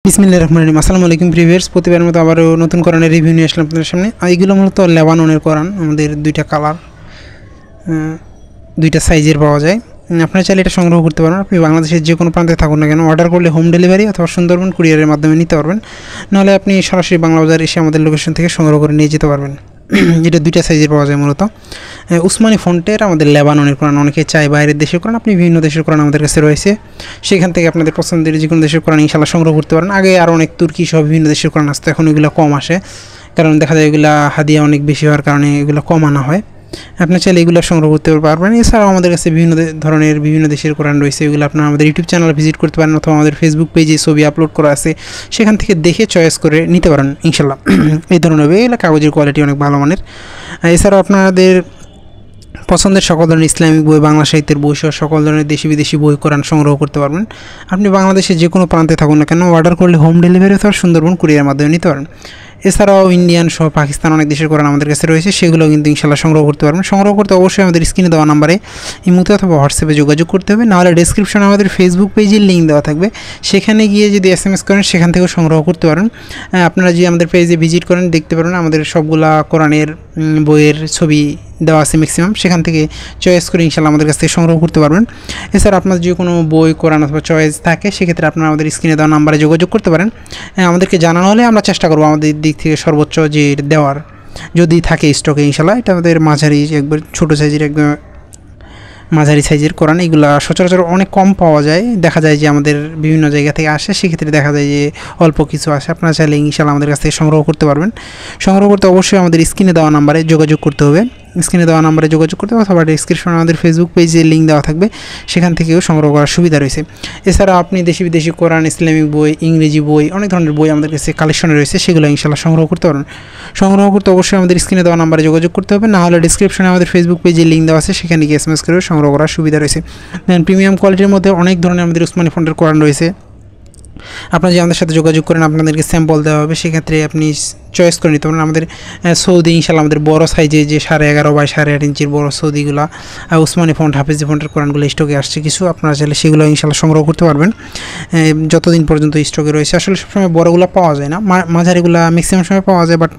বিসমিল্লাহির রহমানির রহিম। আসসালামু আলাইকুম প্রিভিয়ার্স, প্রতিবারের মতো আবারও নতুন কোরআনের রিভিউ নিয়ে আসলাম আপনাদের সামনে। এইগুলো মূলত লেবাননের কোরআন, আমাদের দুইটা কালার, দুইটা সাইজের পাওয়া যায়। আপনারা চাইলে এটা সংগ্রহ করতে পারবেন। আপনি বাংলাদেশের যে কোনো প্রান্তে থাকুন না কেন, অর্ডার করলে হোম ডেলিভারি অথবা সুন্দরবন কুরিয়ারের মাধ্যমে নিতে পারবেন। নাহলে আপনি সরাসরি বাংলা বাজার এসে আমাদের লোকেশন থেকে সংগ্রহ করে নিয়ে যেতে পারবেন। এটা দুইটা সাইজের পাওয়া যায় মূলত। উসমানী ফন্টের আমাদের লেবাননের কোরআন, অনেকে চায় বাইরের দেশের কোরআন, আপনি বিভিন্ন দেশের কোরআন আমাদের কাছে রয়েছে। সেখান থেকে আপনাদের পছন্দের যে কোনো দেশের কোরআন ইনশাআল্লাহ সংগ্রহ করতে পারেন। আগে আরও অনেক তুর্কি সহ বিভিন্ন দেশের কোরআন আসতো, এখন এগুলো কম আসে, কারণ দেখা যায় এগুলো হাদিয়া অনেক বেশি হওয়ার কারণে এগুলো কম আনা হয়। আপনি চাইলে এগুলো সংগ্রহ করতে পারবেন। এছাড়াও আমাদের কাছে বিভিন্ন ধরনের বিভিন্ন দেশের কোরআন রয়েছে, এগুলো আপনারা আমাদের ইউটিউব চ্যানেলে ভিজিট করতে পারেন অথবা আমাদের ফেসবুক পেজে ছবি আপলোড করা আছে, সেখান থেকে দেখে চয়েস করে নিতে পারেন ইনশাল্লাহ। এই ধরনের এগুলো কাগজের কোয়ালিটি অনেক ভালো মানের। এছাড়াও আপনাদের পছন্দের সকল ধরনের ইসলামিক বই, বাংলা সাহিত্যের বই সহ সকল ধরনের দেশি বিদেশি বই কোরআন সংগ্রহ করতে পারবেন। আপনি বাংলাদেশের যে কোনো প্রান্তে থাকুন না কেন, অর্ডার করলে হোম ডেলিভারি অথবা সুন্দরবন কুরিয়ার মাধ্যমে নিতে পারেন। এছাড়াও ইন্ডিয়ান সহ পাকিস্তান অনেক দেশের কোরআন আমাদের কাছে রয়েছে, সেগুলো কিন্তু ইনশাল্লাহ সংগ্রহ করতে পারবেন। সংগ্রহ করতে অবশ্যই আমাদের স্ক্রিনে দেওয়া নাম্বারে ইমোতে অথবা হোয়াটসঅ্যাপে যোগাযোগ করতে হবে, নাহলে ডেসক্রিপশনে আমাদের ফেসবুক পেজের লিঙ্ক দেওয়া থাকবে, সেখানে গিয়ে যদি SMS করেন সেখান থেকেও সংগ্রহ করতে পারেন। আপনারা যদি আমাদের পেজে ভিজিট করেন দেখতে পারেন আমাদের সবগুলা কোরআনের বইয়ের ছবি দেওয়া আছে ম্যাক্সিমাম, সেখান থেকে চয়েস করে ইনশাল্লাহ আমাদের কাছ থেকে সংগ্রহ করতে পারবেন। এছাড়া আপনার যে কোনো বই কোরআন অথবা চয়েস থাকে সেক্ষেত্রে আপনারা আমাদের স্ক্রিনে দেওয়া নাম্বারে যোগাযোগ করতে পারেন। আমাদেরকে জানানো হলে আমরা চেষ্টা করবো আমাদের দিক থেকে সর্বোচ্চ যে দেওয়ার, যদি থাকে স্টকে ইনশাল্লাহ। এটা আমাদের মাঝারি একবার ছোটো সাইজের একদম মাঝারি সাইজের কোরআন, এগুলো সচরাচর অনেক কম পাওয়া যায়, দেখা যায় যে আমাদের বিভিন্ন জায়গা থেকে আসে, সেক্ষেত্রে দেখা যায় যে অল্প কিছু আসে। আপনারা চাইলে ইনশাল্লাহ আমাদের কাছ থেকে সংগ্রহ করতে পারবেন। সংগ্রহ করতে অবশ্যই আমাদের স্ক্রিনে দেওয়া নাম্বারে যোগাযোগ করতে হবে, স্ক্রিনে দেওয়া নাম্বারে যোগাযোগ করতে হবে অথবা ডিসক্রিপশনে আমাদের ফেসবুক পেজে লিঙ্ক দেওয়া থাকবে, সেখান থেকেও সংগ্রহ করার সুবিধা রয়েছে। এছাড়া আপনি দেশি বিদেশি কোরআন, ইসলামিক বই, ইংরেজি বই, অনেক ধরনের বই আমাদের কাছে কালেকশনে রয়েছে, সেগুলো ইনশাল্লাহ সংগ্রহ করতে পারেন। সংগ্রহ করতে অবশ্যই আমাদের স্ক্রিনে দেওয়া নাম্বারে যোগাযোগ করতে হবে, না হলে ডিসক্রিপশনে আমাদের ফেসবুক পেজে লিঙ্ক দেওয়া আছে, সেখানে গিয়ে SMS করে সংগ্রহ করার সুবিধা রয়েছে। দেন প্রিমিয়াম কোয়ালিটির মধ্যে অনেক ধরনের আমাদের উসমানী ফন্টের কোরআন রয়েছে। আপনারা যে আমাদের সাথে যোগাযোগ করেন আপনাদেরকে স্যাম্পল দেওয়া হবে, সেক্ষেত্রে আপনি চয়েস করে নিতে পারেন। আমাদের সৌদি ইনশাল্লাহ আমাদের বড় সাইজে যে 11.5 বাই 8.5 ইঞ্চির বড় সৌদিগুলো উসমানী ফন্ট, হাফেজি ফন্টের কোরআনগুলো স্টকে আসছে কিছু, আপনারা চাইলে সেগুলো ইনশাল্লাহ সংগ্রহ করতে পারবেন যতদিন পর্যন্ত স্টকে রয়েছে। আসলে সবসময় বড়গুলো পাওয়া যায় না, মাঝারিগুলো ম্যাক্সিমাম সময় পাওয়া যায়, বাট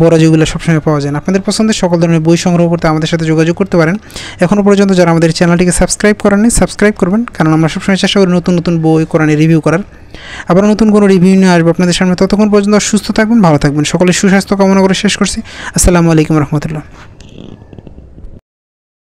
বড় যেগুলো সবসময় পাওয়া যায় না। আপনাদের পছন্দের সকল ধরনের বই সংগ্রহ করতে আমাদের সাথে যোগাযোগ করতে পারেন। এখনও পর্যন্ত যারা আমাদের চ্যানেলটিকে সাবস্ক্রাইব করেননি, সাবস্ক্রাইব করবেন, কারণ আমরা সবসময় চেষ্টা করি নতুন নতুন বই কোরআনের রিভিউ করার। আবার নতুন কোনো রিভিউ নিয়ে আসবো আপনাদের সামনে। ততক্ষণ পর্যন্ত সুস্থ থাকবেন, ভালো থাকবেন। সকলের সুস্বাস্থ্য কামনা করে শেষ করছি। আসসালামু আলাইকুম রহমতুল্লাহ।